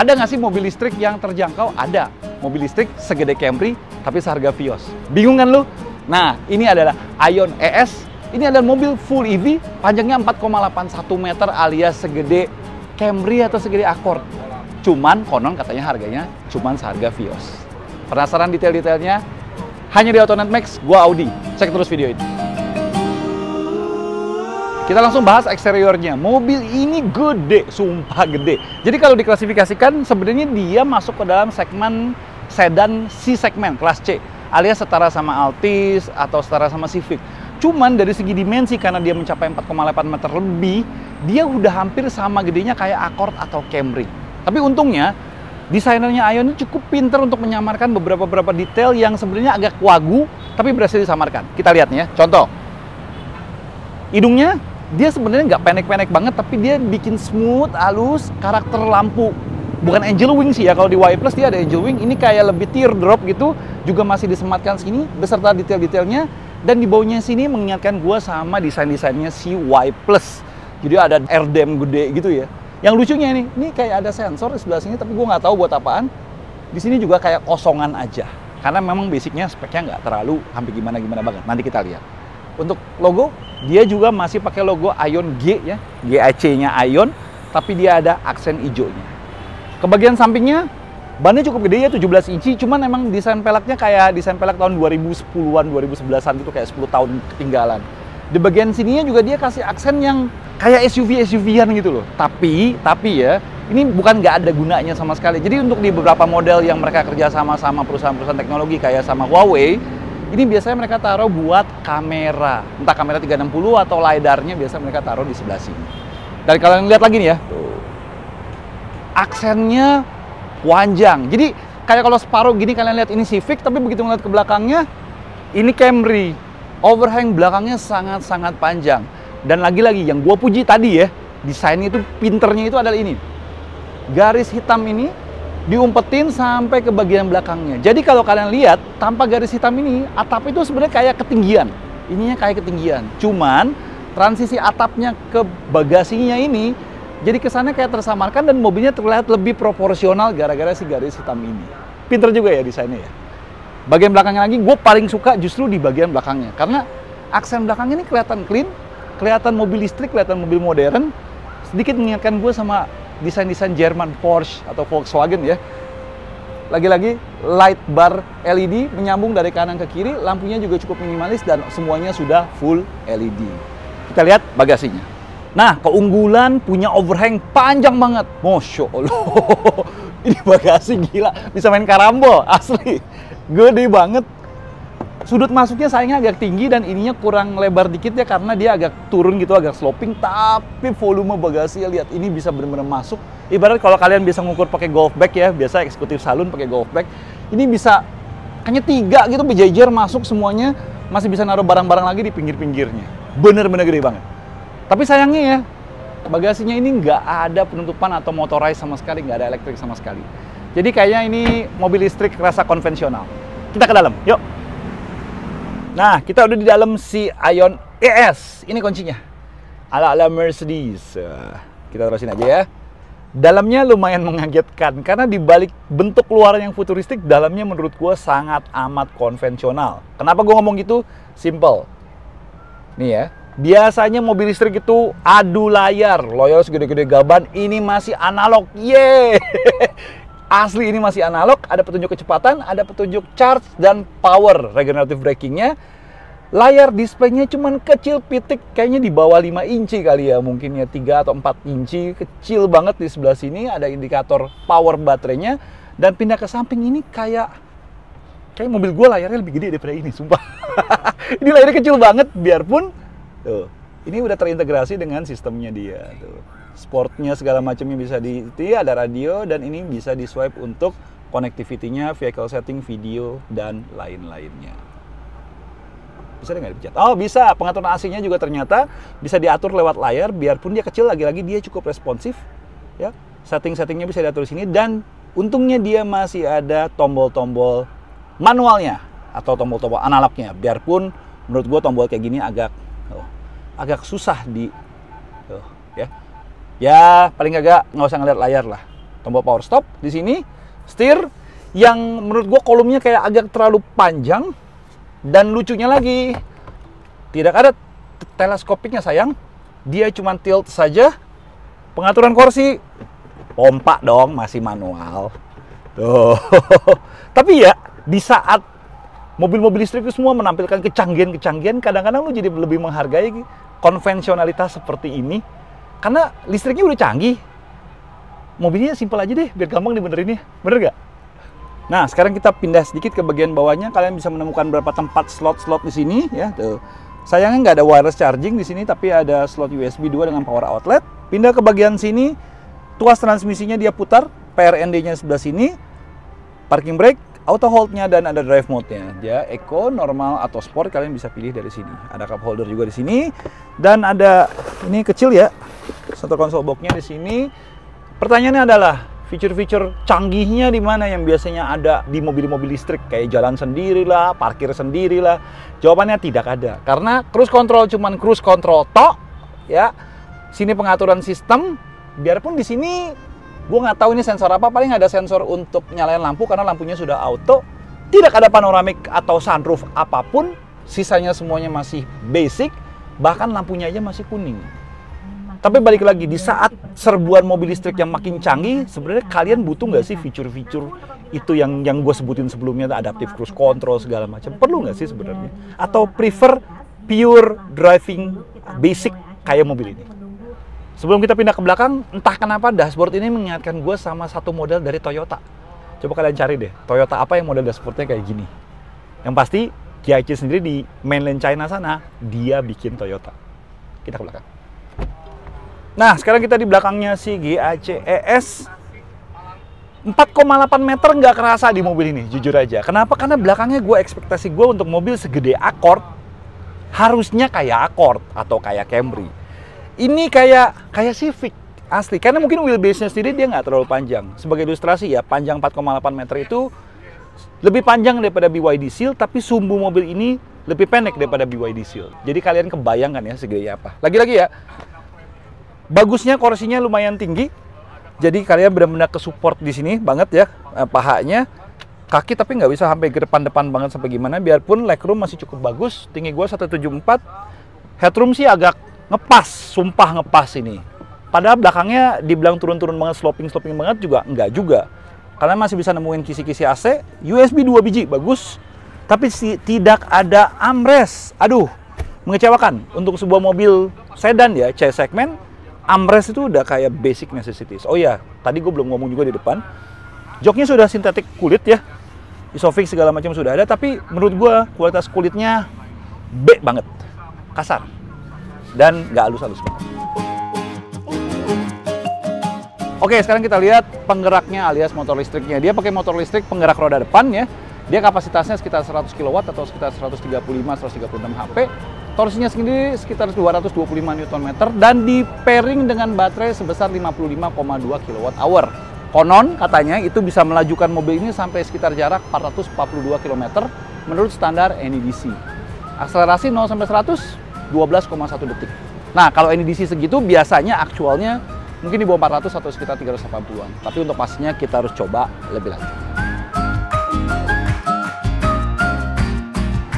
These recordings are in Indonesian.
Ada nggak sih mobil listrik yang terjangkau? Ada. Mobil listrik segede Camry, tapi seharga Vios. Bingung kan lu? Nah, ini adalah Aion ES. Ini adalah mobil full EV, panjangnya 4,81 meter alias segede Camry atau segede Accord. Cuman, konon katanya harganya cuman seharga Vios. Penasaran detail-detailnya? Hanya di Autonet Max, gua Audi. Cek terus video ini. Kita langsung bahas eksteriornya. Mobil ini gede, sumpah gede. Jadi kalau diklasifikasikan sebenarnya dia masuk ke dalam segmen sedan C-segmen, kelas C. Alias setara sama Altis atau setara sama Civic. Cuman dari segi dimensi karena dia mencapai 4,8 meter lebih, dia udah hampir sama gedenya kayak Accord atau Camry. Tapi untungnya, desainernya Aion ini cukup pinter untuk menyamarkan beberapa detail yang sebenarnya agak wagu, tapi berhasil disamarkan. Kita lihat nih ya, contoh. Hidungnya, dia sebenarnya nggak pendek-pendek banget, tapi dia bikin smooth, halus, karakter lampu. Bukan angel wing sih ya, kalau di Y Plus dia ada angel wing, ini kayak lebih teardrop gitu, juga masih disematkan sini, beserta detail-detailnya, dan di bawahnya sini mengingatkan gua sama desain-desainnya si Y Plus. Jadi ada airdam gede gitu ya. Yang lucunya ini kayak ada sensor di sebelah sini, tapi gua nggak tahu buat apaan. Di sini juga kayak kosongan aja, karena memang basicnya speknya nggak terlalu hampir gimana-gimana banget. Nanti kita lihat. Untuk logo, dia juga masih pakai logo Aion G ya, GAC-nya Aion, tapi dia ada aksen hijaunya. Ke bagian sampingnya, bannya cukup gede ya, 17 inci, cuman emang desain peleknya kayak desain pelek tahun 2010-an, 2011-an gitu, kayak 10 tahun ketinggalan. Di bagian sininya juga dia kasih aksen yang kayak SUV-SUV-an gitu loh. Tapi ya, ini bukan nggak ada gunanya sama sekali. Jadi untuk di beberapa model yang mereka kerja sama perusahaan-perusahaan teknologi kayak sama Huawei, ini biasanya mereka taruh buat kamera. Entah kamera 360 atau LiDAR-nya biasa mereka taruh di sebelah sini. Dan kalian lihat lagi nih ya, tuh. Aksennya panjang. Jadi kayak kalau separuh gini kalian lihat ini Civic, tapi begitu ngeliat ke belakangnya, ini Camry. Overhang belakangnya sangat-sangat panjang. Dan lagi-lagi yang gua puji tadi ya, desainnya itu pinternya itu adalah ini. Garis hitam ini diumpetin sampai ke bagian belakangnya. Jadi kalau kalian lihat, tanpa garis hitam ini, atap itu sebenarnya kayak ketinggian. Ininya kayak ketinggian. Cuman, transisi atapnya ke bagasinya ini, jadi kesannya kayak tersamarkan dan mobilnya terlihat lebih proporsional gara-gara si garis hitam ini. Pinter juga ya desainnya ya. Bagian belakangnya lagi, gue paling suka justru di bagian belakangnya. Karena aksen belakangnya ini kelihatan clean, kelihatan mobil listrik, kelihatan mobil modern. Sedikit mengingatkan gue sama desain-desain Jerman, Porsche atau Volkswagen ya. Lagi-lagi light bar LED menyambung dari kanan ke kiri, lampunya juga cukup minimalis dan semuanya sudah full LED. Kita lihat bagasinya. Nah, keunggulan punya overhang panjang banget. Masya Allah, ini bagasi gila, bisa main karambol, asli. Gede banget. Sudut masuknya sayangnya agak tinggi dan ininya kurang lebar dikit ya karena dia agak turun gitu, agak sloping. Tapi volume bagasi ya lihat, ini bisa benar-benar masuk. Ibarat kalau kalian bisa ngukur pakai golf bag ya, biasa eksekutif salon pakai golf bag. Ini bisa hanya 3 gitu berjejer masuk semuanya, masih bisa naruh barang-barang lagi di pinggir-pinggirnya. Bener-bener gede banget. Tapi sayangnya ya, bagasinya ini nggak ada penutupan atau motorized sama sekali, nggak ada elektrik sama sekali. Jadi kayaknya ini mobil listrik rasa konvensional. Kita ke dalam, yuk. Nah, kita udah di dalam si Aion ES. Ini kuncinya. Ala-ala Mercedes. Kita terusin aja ya. Dalamnya lumayan mengagetkan karena dibalik bentuk luar yang futuristik, dalamnya menurut gua sangat amat konvensional. Kenapa gua ngomong gitu? Simple. Nih ya. Biasanya mobil listrik itu adu layar, loyal segede-gede gaban. Ini masih analog, yeay. Asli ini masih analog. Ada petunjuk kecepatan, ada petunjuk charge dan power regenerative braking-nya. Layar displaynya cuman kecil pitik, kayaknya di bawah 5 inci kali ya, mungkin ya 3 atau 4 inci, kecil banget. Di sebelah sini ada indikator power baterainya. Dan pindah ke samping ini kayak mobil gue layarnya lebih gede daripada ini, sumpah. Ini layarnya kecil banget, biarpun tuh, ini udah terintegrasi dengan sistemnya dia. Tuh. Sportnya segala macamnya bisa ada radio dan ini bisa di swipe untuk connectivity-nya, vehicle setting, video dan lain-lainnya. Bisa nggak dipencet? Oh bisa, pengaturan AC-nya juga ternyata bisa diatur lewat layar, biarpun dia kecil lagi-lagi dia cukup responsif. Ya, setting-settingnya bisa diatur di sini dan untungnya dia masih ada tombol-tombol manualnya atau tombol-tombol analognya. Biarpun menurut gua tombol kayak gini agak susah ya paling nggak usah ngeliat layar lah. tombol power stop di sini, setir yang menurut gue kolomnya kayak agak terlalu panjang, dan lucunya lagi tidak ada teleskopiknya sayang, dia cuma tilt saja. Pengaturan kursi pompa dong, masih manual. Tuh. Tapi ya di saat mobil-mobil listrik itu semua menampilkan kecanggihan-kecanggihan, kadang-kadang lu jadi lebih menghargai konvensionalitas seperti ini karena listriknya udah canggih. Mobilnya simpel aja deh, biar gampang dibenerinnya. Bener gak? Nah, sekarang kita pindah sedikit ke bagian bawahnya. Kalian bisa menemukan beberapa tempat slot-slot di sini, ya. Tuh. Sayangnya nggak ada wireless charging di sini, tapi ada slot USB 2 dengan power outlet. Pindah ke bagian sini, tuas transmisinya dia putar, PRND-nya sebelah sini, parking brake, auto hold-nya, dan ada drive mode-nya. Dia eco, normal, atau sport, kalian bisa pilih dari sini. Ada cup holder juga di sini, dan ada ini kecil ya, center console box-nya di sini. Pertanyaannya adalah fitur-fitur canggihnya di mana yang biasanya ada di mobil-mobil listrik, kayak jalan sendirilah, parkir sendirilah. Jawabannya tidak ada, karena cruise control cuman cruise control tok, ya. Sini pengaturan sistem, biarpun di sini gue nggak tahu ini sensor apa, paling ada sensor untuk nyalain lampu karena lampunya sudah auto. Tidak ada panoramik atau sunroof apapun, sisanya semuanya masih basic, bahkan lampunya aja masih kuning. Tapi balik lagi, di saat serbuan mobil listrik yang makin canggih, sebenarnya kalian butuh nggak sih fitur-fitur itu yang gue sebutin sebelumnya, adaptive cruise control segala macam? Perlu nggak sih sebenarnya? Atau prefer pure driving basic kayak mobil ini? Sebelum kita pindah ke belakang, entah kenapa dashboard ini mengingatkan gue sama satu model dari Toyota. Coba kalian cari deh, Toyota apa yang model dashboardnya kayak gini. Yang pasti, GIC sendiri di mainland China sana, dia bikin Toyota. Kita ke belakang. Nah, sekarang kita di belakangnya si GAC ES. 4,8 meter nggak kerasa di mobil ini, jujur aja. Kenapa? Karena belakangnya ekspektasi gue untuk mobil segede Accord, harusnya kayak Accord atau kayak Camry. Ini kayak Civic, asli. Karena mungkin wheelbase-nya sendiri dia nggak terlalu panjang. Sebagai ilustrasi ya, panjang 4,8 meter itu lebih panjang daripada BYD Seal, tapi sumbu mobil ini lebih pendek daripada BYD Seal. Jadi kalian kebayangkan ya segede apa. Lagi-lagi ya, bagusnya kursinya lumayan tinggi, jadi kalian benar-benar ke support di sini banget ya, pahanya, kaki tapi nggak bisa sampai ke depan-depan banget sampai gimana. Biarpun legroom masih cukup bagus, tinggi gue 174, headroom sih agak ngepas, sumpah ngepas ini. Padahal belakangnya dibilang turun-turun banget, sloping banget juga enggak juga. Kalian masih bisa nemuin kisi-kisi AC, USB 2 biji bagus, tapi tidak ada armrest. Aduh, mengecewakan untuk sebuah mobil sedan ya, C segmen. Armrest itu udah kayak basic necessities. Oh ya, tadi gue belum ngomong juga di depan. Joknya sudah sintetik kulit ya. Isofix segala macam sudah ada, tapi menurut gue kualitas kulitnya B banget. Kasar. Dan nggak halus-halus banget. Oke, sekarang kita lihat penggeraknya alias motor listriknya. Dia pakai motor listrik penggerak roda depan ya. Dia kapasitasnya sekitar 100 kW atau sekitar 135-136 HP. Torsinya sendiri sekitar 225 Nm dan di pairing dengan baterai sebesar 55,2 kWh. Konon katanya itu bisa melajukan mobil ini sampai sekitar jarak 442 km menurut standar NEDC. Akselerasi 0 sampai 100 12,1 detik. Nah, kalau NEDC segitu biasanya aktualnya mungkin di bawah 400 atau sekitar 380-an. Tapi untuk pastinya kita harus coba lebih lanjut.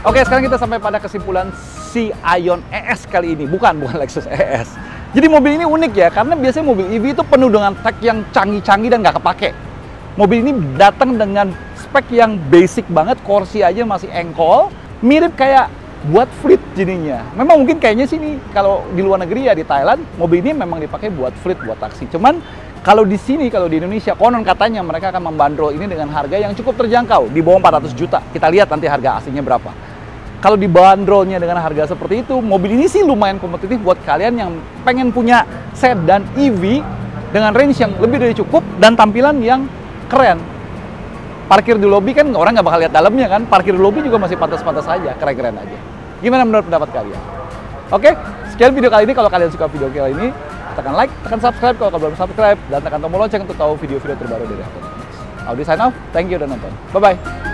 Oke, sekarang kita sampai pada kesimpulan si Ion ES kali ini. Bukan Lexus ES. Jadi mobil ini unik ya, karena biasanya mobil EV itu penuh dengan tech yang canggih-canggih dan nggak kepake. Mobil ini datang dengan spek yang basic banget, kursi aja masih engkol, mirip kayak buat fleet jadinya. Memang mungkin kayaknya sih nih, kalau di luar negeri ya di Thailand, mobil ini memang dipakai buat fleet, buat taksi. Cuman kalau di sini, kalau di Indonesia, konon katanya mereka akan membandrol ini dengan harga yang cukup terjangkau, di bawah 400 juta. Kita lihat nanti harga aslinya berapa. Kalau dibandrolnya dengan harga seperti itu, mobil ini sih lumayan kompetitif buat kalian yang pengen punya sedan EV dengan range yang lebih dari cukup dan tampilan yang keren. Parkir di lobi kan orang nggak bakal lihat dalamnya kan, parkir di lobi juga masih pantas-pantas aja, keren-keren aja. Gimana menurut pendapat kalian? Oke, sekian video kali ini. Kalau kalian suka video kali ini, tekan like, tekan subscribe kalau belum subscribe, dan tekan tombol lonceng untuk tahu video-video terbaru dari aku. Audi sign off, thank you udah nonton. Bye-bye.